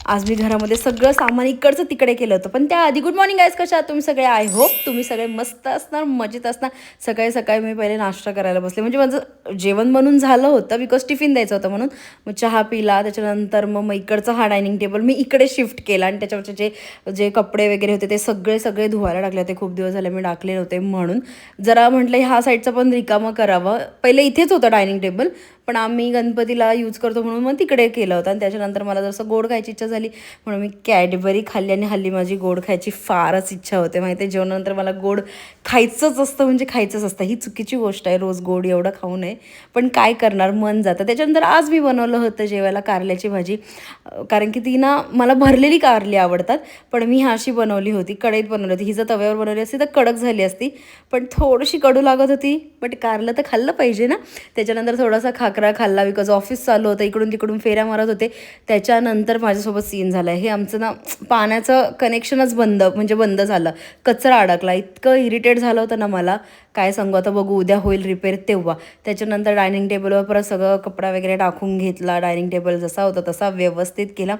आज मी घरामध्ये सगळं सामान इकडचं तिकडे केलं होतं. पण त्याआधी गुड मॉर्निंग गाईज, कशा आहात तुम्ही सगळे? आय होप तुम्ही सगळे मस्त असणार, मजेत असणार. सकाळी सकाळी मी पहिले नाश्ता करायला बसले, म्हणजे माझं जेवण बनून झालं होतं बिकॉज टिफिन द्यायचं होतं म्हणून. मग चहा पिला, त्याच्यानंतर मग इकडचा हा डायनिंग टेबल मी इकडे शिफ्ट केला आणि त्याच्यावरचे जे जे कपडे वगैरे होते ते सगळे सगळे धुवायला टाकले होते. खूप दिवस झाले मी टाकले नव्हते म्हणून जरा म्हटलं ह्या साईडचं पण रिकामं करावं. पहिले इथेच होतं डायनिंग टेबल, पण आम्ही गणपतीला यूज करतो म्हणून मग तिकडे केलं होतं. आणि त्याच्यानंतर मला जसं गोड खायची इच्छा झाली म्हणून मी कॅडबरी खाल्ली. आणि हल्ली माझी गोड खायची फारच इच्छा होते माहिती आहे. जेवणानंतर मला गोड खायचंच असतं, म्हणजे खायचंच असतं. ही चुकीची गोष्ट आहे, रोज गोड एवढं खाऊ नये, पण काय करणार, मन जातं. त्याच्यानंतर आज मी बनवलं होतं जेवायला कारल्याची भाजी, कारण की ती ना मला भरलेली कारली आवडतात. पण मी अशी बनवली होती, कढईत बनवली होती. ही जर तव्यावर बनवली असती तर कडक झाली असती, पण थोडीशी कडू लागत होती. बट कारलं तर खाल्लं पाहिजे ना. त्याच्यानंतर थोडासा खाकरा खाल्ला बिकॉज ऑफिस चालू होतं, इकडून तिकडून फेऱ्या मारत होते. त्याच्यानंतर माझ्यासोबत सीन झाला आहे. हे आमचं ना पाण्याचं कनेक्शनच बंद झालं, कचरा अडकला. इतकं इरिटेट झालं होतं ना मला, काय सांगू. आता बघू उद्या होईल रिपेअर तेव्हा. त्याच्यानंतर डायनिंग टेबलवर परत सगळं कपडा वगैरे टाकून घेतला. डायनिंग टेबल जसा होता तसा व्यवस्थित केला.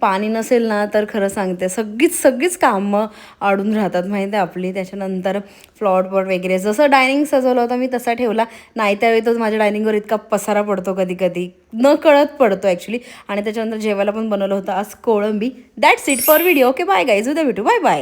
पाणी नसेल ना तर खरं सांगते सगळीच कामं अडून राहतात माहिती आहे आपली. त्याच्यानंतर फ्लॉवरपॉट वगैरे जसं डायनिंग सजवलं होतं मी तसा ठेवला. नाही त्यावेळेतच माझ्या डायनिंगवर इतका पसारा पडतो, कधी कधी न कळत पडतो ॲक्च्युली. आणि त्याच्यानंतर जेवायला पण बनवलं होतं आज कोळंबी. That's it for video. Okay bye guys, उद्या भेटू. Bye bye.